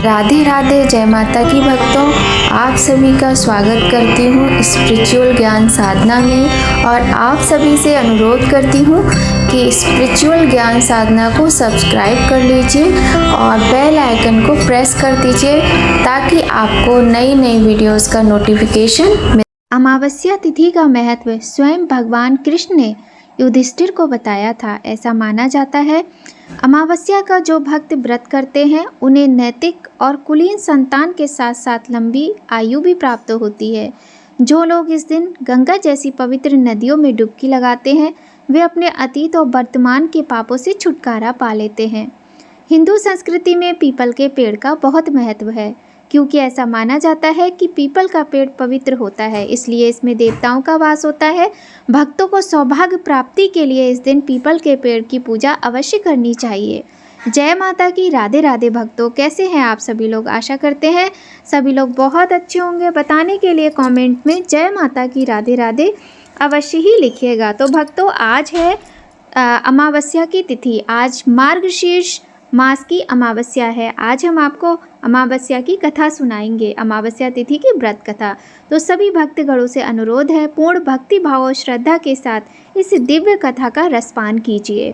राधे राधे, जय माता की भक्तों। आप सभी का स्वागत करती हूँ स्पिरिचुअल ज्ञान साधना में और आप सभी से अनुरोध करती हूँ कि स्पिरिचुअल ज्ञान साधना को सब्सक्राइब कर लीजिए और बेल आइकन को प्रेस कर दीजिए ताकि आपको नई नई वीडियोस का नोटिफिकेशन मिले। अमावस्या तिथि का महत्व स्वयं भगवान कृष्ण ने युधिष्ठिर को बताया था। ऐसा माना जाता है अमावस्या का जो भक्त व्रत करते हैं उन्हें नैतिक और कुलीन संतान के साथ साथ लंबी आयु भी प्राप्त होती है। जो लोग इस दिन गंगा जैसी पवित्र नदियों में डुबकी लगाते हैं वे अपने अतीत और वर्तमान के पापों से छुटकारा पा लेते हैं। हिंदू संस्कृति में पीपल के पेड़ का बहुत महत्व है क्योंकि ऐसा माना जाता है कि पीपल का पेड़ पवित्र होता है, इसलिए इसमें देवताओं का वास होता है। भक्तों को सौभाग्य प्राप्ति के लिए इस दिन पीपल के पेड़ की पूजा अवश्य करनी चाहिए। जय माता की। राधे राधे भक्तों, कैसे हैं आप सभी लोग? आशा करते हैं सभी लोग बहुत अच्छे होंगे। बताने के लिए कमेंट में जय माता की राधे राधे अवश्य ही लिखिएगा। तो भक्तों, आज है अमावस्या की तिथि। आज मार्गशीर्ष मास की अमावस्या है। आज हम आपको अमावस्या की कथा सुनाएंगे, अमावस्या तिथि की व्रत कथा। तो सभी भक्तगणों से अनुरोध है पूर्ण भक्ति भाव और श्रद्धा के साथ इस दिव्य कथा का रसपान कीजिए।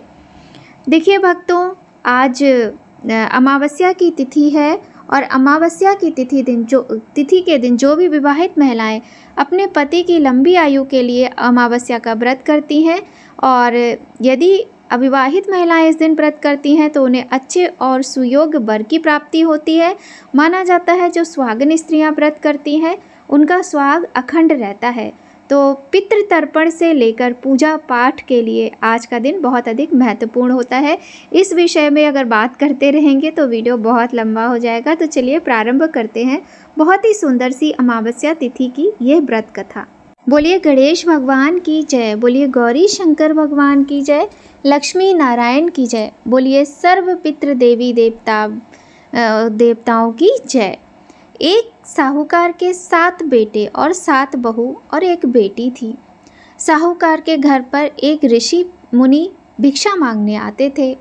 देखिए भक्तों, आज अमावस्या की तिथि है और अमावस्या की तिथि के दिन जो भी विवाहित महिलाएं अपने पति की लंबी आयु के लिए अमावस्या का व्रत करती हैं और यदि अविवाहित महिलाएं इस दिन व्रत करती हैं तो उन्हें अच्छे और सुयोग्य वर की प्राप्ति होती है। माना जाता है जो सुहागन स्त्रियां व्रत करती हैं उनका सुहाग अखंड रहता है। तो पितृ तर्पण से लेकर पूजा पाठ के लिए आज का दिन बहुत अधिक महत्वपूर्ण होता है। इस विषय में अगर बात करते रहेंगे तो वीडियो बहुत लंबा हो जाएगा। तो चलिए प्रारंभ करते हैं बहुत ही सुंदर सी अमावस्या तिथि की यह व्रत कथा। बोलिए गणेश भगवान की जय, बोलिए गौरी शंकर भगवान की जय, लक्ष्मी नारायण की जय, बोलिए सर्व पितृ देवी देवताओं की जय। एक साहूकार के 7 बेटे और 7 बहू और एक बेटी थी। साहूकार के घर पर एक ऋषि मुनि भिक्षा मांगने आते थे।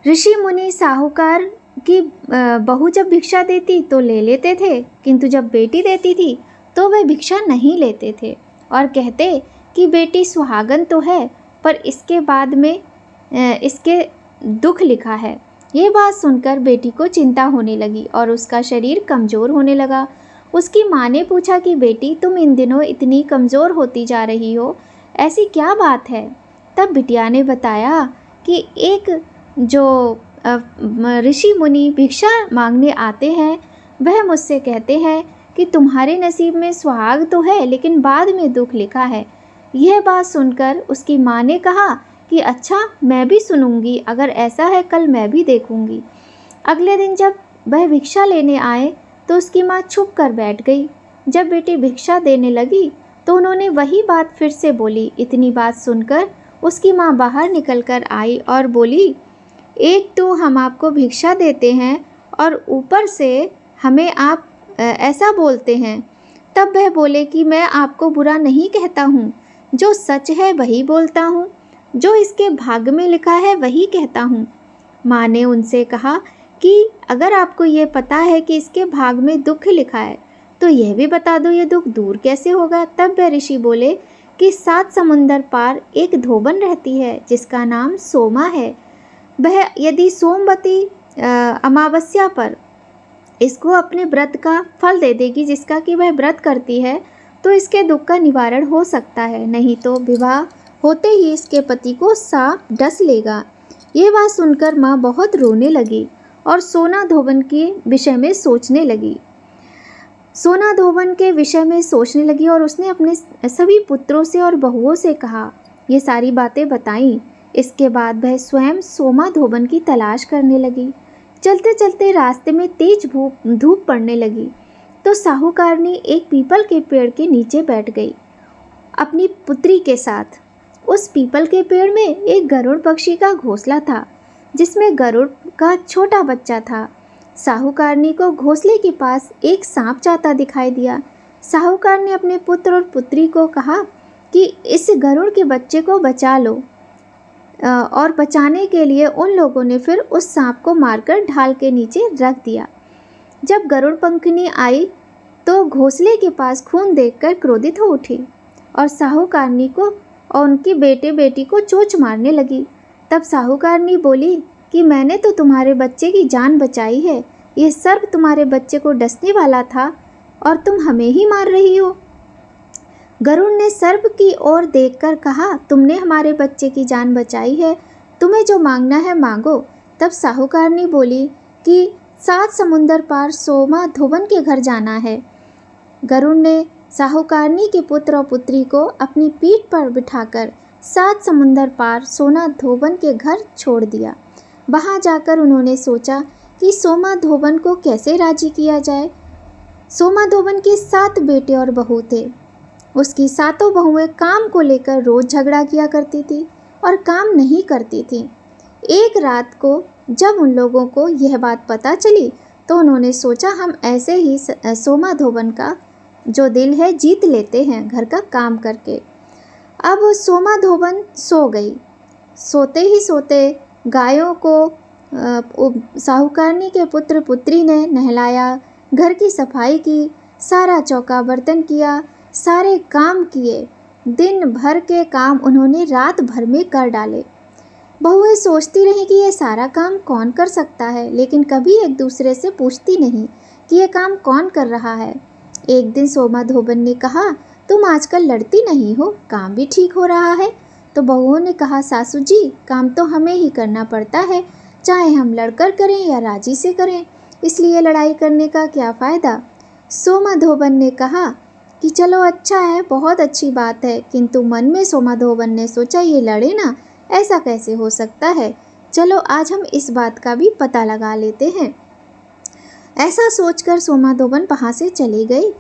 ऋषि मुनि साहूकार की बहू जब भिक्षा देती तो ले लेते थे, किंतु जब बेटी देती थी तो वे भिक्षा नहीं लेते थे और कहते कि बेटी सुहागन तो है पर इसके बाद में इसके दुख लिखा है। ये बात सुनकर बेटी को चिंता होने लगी और उसका शरीर कमज़ोर होने लगा। उसकी माँ ने पूछा कि बेटी तुम इन दिनों इतनी कमज़ोर होती जा रही हो, ऐसी क्या बात है? तब बिटिया ने बताया कि एक जो ऋषि मुनि भिक्षा मांगने आते हैं वह मुझसे कहते हैं कि तुम्हारे नसीब में सुहाग तो है लेकिन बाद में दुख लिखा है। यह बात सुनकर उसकी माँ ने कहा कि अच्छा, मैं भी सुनूंगी, अगर ऐसा है कल मैं भी देखूंगी। अगले दिन जब वह भिक्षा लेने आए तो उसकी माँ छुप कर बैठ गई। जब बेटी भिक्षा देने लगी तो उन्होंने वही बात फिर से बोली। इतनी बात सुनकर उसकी माँ बाहर निकल कर आई और बोली, एक तो हम आपको भिक्षा देते हैं और ऊपर से हमें आप ऐसा बोलते हैं। तब वह बोले कि मैं आपको बुरा नहीं कहता हूँ, जो सच है वही बोलता हूँ, जो इसके भाग्य में लिखा है वही कहता हूँ। माँ ने उनसे कहा कि अगर आपको ये पता है कि इसके भाग में दुख लिखा है तो यह भी बता दो, ये दुख दूर कैसे होगा? तब वह ऋषि बोले कि 7 समुंदर पार एक धोबन रहती है जिसका नाम सोमा है। वह यदि सोमवती अमावस्या पर इसको अपने व्रत का फल दे देगी जिसका कि वह व्रत करती है तो इसके दुख का निवारण हो सकता है, नहीं तो विवाह होते ही इसके पति को सांप डस लेगा। ये बात सुनकर माँ बहुत रोने लगी और सोना धोबन के विषय में सोचने लगी और उसने अपने सभी पुत्रों से और बहुओं से कहा, ये सारी बातें बताईं। इसके बाद वह स्वयं सोमा धोबन की तलाश करने लगी। चलते चलते रास्ते में तेज धूप पड़ने लगी तो साहूकारनी एक पीपल के पेड़ के नीचे बैठ गई अपनी पुत्री के साथ। उस पीपल के पेड़ में एक गरुड़ पक्षी का घोंसला था जिसमें गरुड़ का छोटा बच्चा था। साहूकारनी को घोंसले के पास एक सांप जाता दिखाई दिया। साहूकार ने अपने पुत्र और पुत्री को कहा कि इस गरुड़ के बच्चे को बचा लो। और बचाने के लिए उन लोगों ने फिर उस सांप को मारकर ढाल के नीचे रख दिया। जब गरुड़ पंखनी आई तो घोंसले के पास खून देखकर क्रोधित हो उठी और साहूकारनी को और उनकी बेटे बेटी को चोंच मारने लगी। तब साहूकारनी बोली कि मैंने तो तुम्हारे बच्चे की जान बचाई है, ये सर्प तुम्हारे बच्चे को डसने वाला था और तुम हमें ही मार रही हो। गरुड़ ने सर्प की ओर देखकर कहा, तुमने हमारे बच्चे की जान बचाई है, तुम्हें जो मांगना है मांगो। तब साहूकारनी बोली कि 7 समुंदर पार सोमा धोबन के घर जाना है। गरुड़ ने साहूकारनी के पुत्र और पुत्री को अपनी पीठ पर बिठाकर 7 समुंदर पार सोना धोबन के घर छोड़ दिया। वहां जाकर उन्होंने सोचा कि सोमा धोबन को कैसे राजी किया जाए। सोमा धोबन के 7 बेटे और बहू थे। उसकी 7 बहुएं काम को लेकर रोज झगड़ा किया करती थी और काम नहीं करती थी। एक रात को जब उन लोगों को यह बात पता चली तो उन्होंने सोचा हम ऐसे ही सोमा धोबन का जो दिल है जीत लेते हैं घर का काम करके। अब सोमा धोबन सो गई। सोते ही सोते गायों को साहूकारनी के पुत्र पुत्री ने नहलाया, घर की सफाई की, सारा चौका बर्तन किया, सारे काम किए। दिन भर के काम उन्होंने रात भर में कर डाले। बहुएं सोचती रहीं कि यह सारा काम कौन कर सकता है, लेकिन कभी एक दूसरे से पूछती नहीं कि यह काम कौन कर रहा है। एक दिन सोमा धोबन ने कहा, तुम आजकल लड़ती नहीं हो, काम भी ठीक हो रहा है। तो बहुओं ने कहा, सासू जी काम तो हमें ही करना पड़ता है, चाहे हम लड़कर करें या राजी से करें, इसलिए लड़ाई करने का क्या फ़ायदा। सोमा धोबन ने कहा कि चलो अच्छा है, बहुत अच्छी बात है, किंतु मन में सोमा धोबन ने सोचा ये लड़े ना, ऐसा कैसे हो सकता है, चलो आज हम इस बात का भी पता लगा लेते हैं। ऐसा सोचकर सोमा धोबन वहाँ से चली गई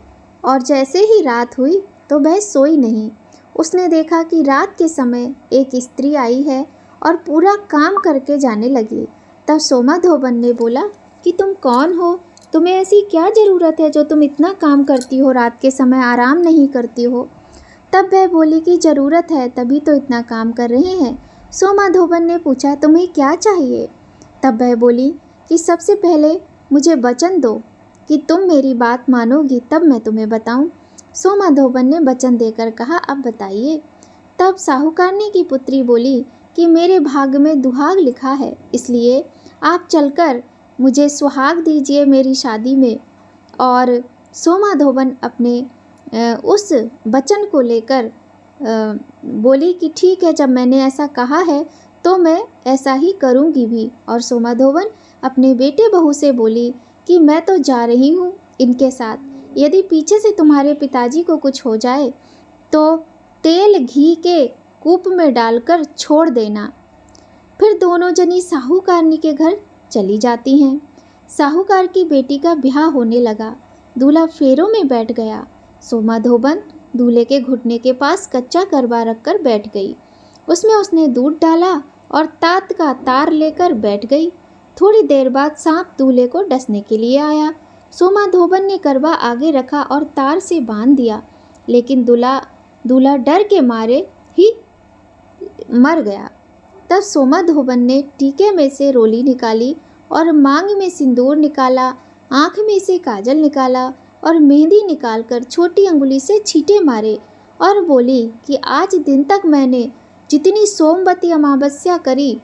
और जैसे ही रात हुई तो वह सोई नहीं। उसने देखा कि रात के समय एक स्त्री आई है और पूरा काम करके जाने लगी। तब सोमा धोबन ने बोला कि तुम कौन हो, तुम्हें ऐसी क्या ज़रूरत है जो तुम इतना काम करती हो, रात के समय आराम नहीं करती हो। तब वह बोली कि ज़रूरत है तभी तो इतना काम कर रहे हैं। सोमा धोबन ने पूछा, तुम्हें क्या चाहिए। तब वह बोली कि सबसे पहले मुझे वचन दो कि तुम मेरी बात मानोगी, तब मैं तुम्हें बताऊं। सोमा धोबन ने वचन देकर कहा, अब बताइए। तब साहूकारनी की पुत्री बोली कि मेरे भाग्य में दुहाग लिखा है, इसलिए आप चलकर मुझे सुहाग दीजिए मेरी शादी में। और सोमा धोबन अपने उस वचन को लेकर बोली कि ठीक है, जब मैंने ऐसा कहा है तो मैं ऐसा ही करूँगी भी। और सोमा धोबन अपने बेटे बहू से बोली कि मैं तो जा रही हूँ इनके साथ, यदि पीछे से तुम्हारे पिताजी को कुछ हो जाए तो तेल घी के कूप में डालकर छोड़ देना। फिर दोनों जनी साहूकारनी के घर चली जाती हैं। साहूकार की बेटी का ब्याह होने लगा। दूल्हा फेरों में बैठ गया। सोमा धोबन दूल्हे के घुटने के पास कच्चा करवा रखकर बैठ गई। उसमें उसने दूध डाला और तात का तार लेकर बैठ गई। थोड़ी देर बाद सांप दूल्हे को डसने के लिए आया। सोमा धोबन ने करवा आगे रखा और तार से बांध दिया, लेकिन दूल्हा डर के मारे ही मर गया। तब सोमा धोबन ने टीके में से रोली निकाली और मांग में सिंदूर निकाला, आँख में से काजल निकाला और मेहंदी निकालकर छोटी अंगुली से छींटे मारे और बोली कि आज दिन तक मैंने जितनी सोमवती अमावस्या करी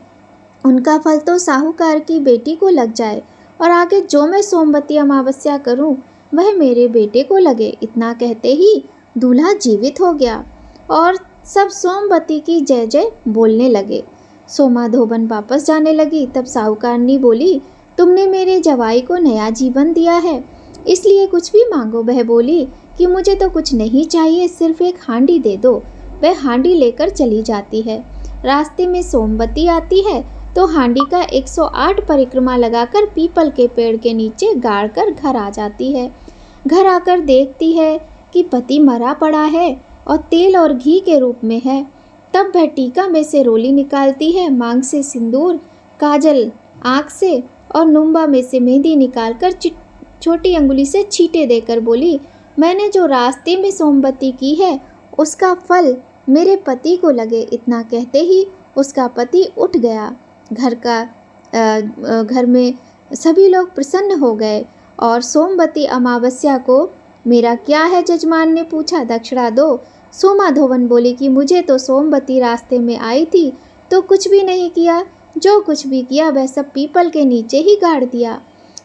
उनका फल तो साहूकार की बेटी को लग जाए, और आगे जो मैं सोमवती अमावस्या करूं वह मेरे बेटे को लगे। इतना कहते ही दूल्हा जीवित हो गया और सब सोमवती की जय जय बोलने लगे। सोमा धोबन वापस जाने लगी। तब साहूकारनी बोली, तुमने मेरे जवाई को नया जीवन दिया है, इसलिए कुछ भी मांगो। वह बोली कि मुझे तो कुछ नहीं चाहिए, सिर्फ एक हांडी दे दो। वह हांडी लेकर चली जाती है। रास्ते में सोमवती आती है तो हांडी का 108 परिक्रमा लगाकर पीपल के पेड़ के नीचे गाड़ कर घर आ जाती है। घर आकर देखती है कि पति मरा पड़ा है और तेल और घी के रूप में है। तब वह टीका में से रोली निकालती है, मांग से सिंदूर, काजल आँख से और नुम्बा में से मेहंदी निकालकर छोटी अंगुली से छींटे देकर बोली, मैंने जो रास्ते में सोमवती की है उसका फल मेरे पति को लगे। इतना कहते ही उसका पति उठ गया। घर में सभी लोग प्रसन्न हो गए और सोमवती अमावस्या को मेरा क्या है जजमान ने पूछा, दक्षिणा दो। सोमा धोवन बोली कि मुझे तो सोमवती रास्ते में आई थी तो कुछ भी नहीं किया, जो कुछ भी किया वह सब पीपल के नीचे ही गाड़ दिया।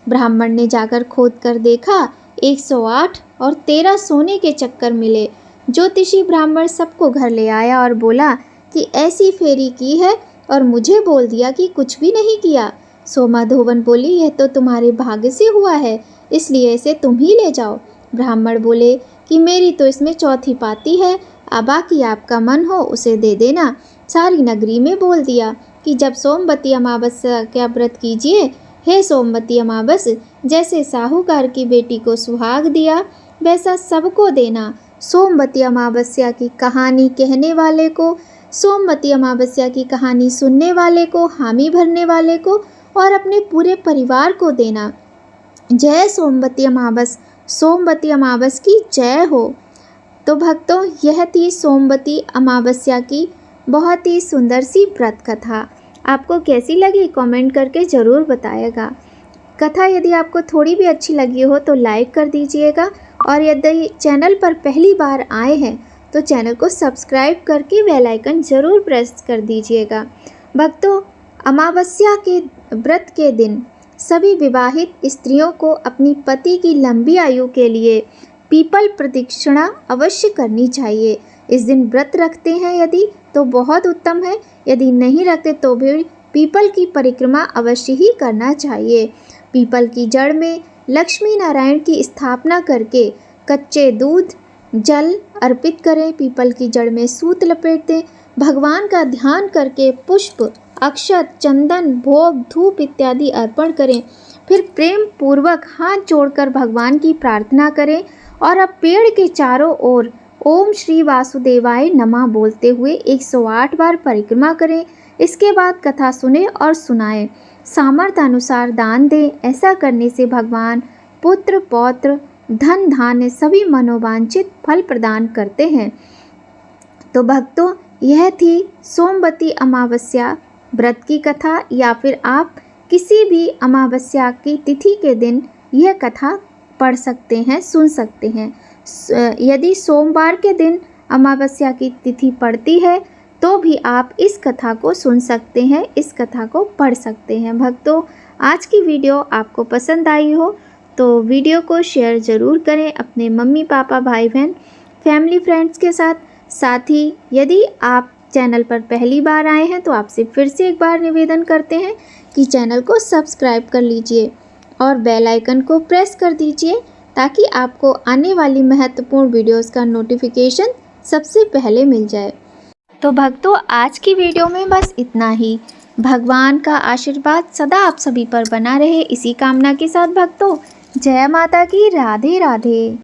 ब्राह्मण ने जाकर खोद कर देखा, 108 और 13 सोने के चक्कर मिले। ज्योतिषी ब्राह्मण सबको घर ले आया और बोला कि ऐसी फेरी की है और मुझे बोल दिया कि कुछ भी नहीं किया। सोमा धोवन बोली, यह तो तुम्हारे भाग्य से हुआ है, इसलिए इसे तुम ही ले जाओ। ब्राह्मण बोले कि मेरी तो इसमें चौथी पाती है, अब बाकी आपका मन हो उसे दे देना। सारी नगरी में बोल दिया कि जब सोमवती अमावस्या का व्रत कीजिए। हे सोमवती अमावस, जैसे साहूकार की बेटी को सुहाग दिया वैसा सबको देना। सोमवती अमावस्या की कहानी कहने वाले को, सोमवती अमावस्या की कहानी सुनने वाले को, हामी भरने वाले को और अपने पूरे परिवार को देना। जय सोमवती अमावस, सोमवती अमावस की जय हो। तो भक्तों, यह थी सोमवती अमावस्या की बहुत ही सुंदर सी व्रत कथा। आपको कैसी लगी कमेंट करके ज़रूर बताइएगा। कथा यदि आपको थोड़ी भी अच्छी लगी हो तो लाइक कर दीजिएगा और यदि चैनल पर पहली बार आए हैं तो चैनल को सब्सक्राइब करके बेल आइकन ज़रूर प्रेस कर दीजिएगा। भक्तों, अमावस्या के व्रत के दिन सभी विवाहित स्त्रियों को अपनी पति की लंबी आयु के लिए पीपल प्रदक्षिणा अवश्य करनी चाहिए। इस दिन व्रत रखते हैं यदि तो बहुत उत्तम है, यदि नहीं रखते तो भी पीपल की परिक्रमा अवश्य ही करना चाहिए। पीपल की जड़ में लक्ष्मी नारायण की स्थापना करके कच्चे दूध जल अर्पित करें। पीपल की जड़ में सूत लपेट दें। भगवान का ध्यान करके पुष्प, अक्षत, चंदन, भोग, धूप इत्यादि अर्पण करें। फिर प्रेम पूर्वक हाथ जोड़कर भगवान की प्रार्थना करें और अब पेड़ के चारों ओर ओम श्री वासुदेवाय नमः बोलते हुए 108 बार परिक्रमा करें। इसके बाद कथा सुने और सुनाएं। सामर्थ्य अनुसार दान दें। ऐसा करने से भगवान पुत्र, पौत्र, धन, धान्य सभी मनोवांछित फल प्रदान करते हैं। तो भक्तों, यह थी सोमवती अमावस्या व्रत की कथा, या फिर आप किसी भी अमावस्या की तिथि के दिन यह कथा पढ़ सकते हैं, सुन सकते हैं। यदि सोमवार के दिन अमावस्या की तिथि पड़ती है तो भी आप इस कथा को सुन सकते हैं, इस कथा को पढ़ सकते हैं। भक्तों, आज की वीडियो आपको पसंद आई हो तो वीडियो को शेयर ज़रूर करें अपने मम्मी पापा, भाई बहन, फैमिली, फ्रेंड्स के साथ। साथ ही यदि आप चैनल पर पहली बार आए हैं तो आपसे फिर से एक बार निवेदन करते हैं कि चैनल को सब्सक्राइब कर लीजिए और बेल आइकन को प्रेस कर दीजिए ताकि आपको आने वाली महत्वपूर्ण वीडियोस का नोटिफिकेशन सबसे पहले मिल जाए। तो भक्तों, आज की वीडियो में बस इतना ही। भगवान का आशीर्वाद सदा आप सभी पर बना रहे, इसी कामना के साथ भक्तों, जय माता की। राधे राधे।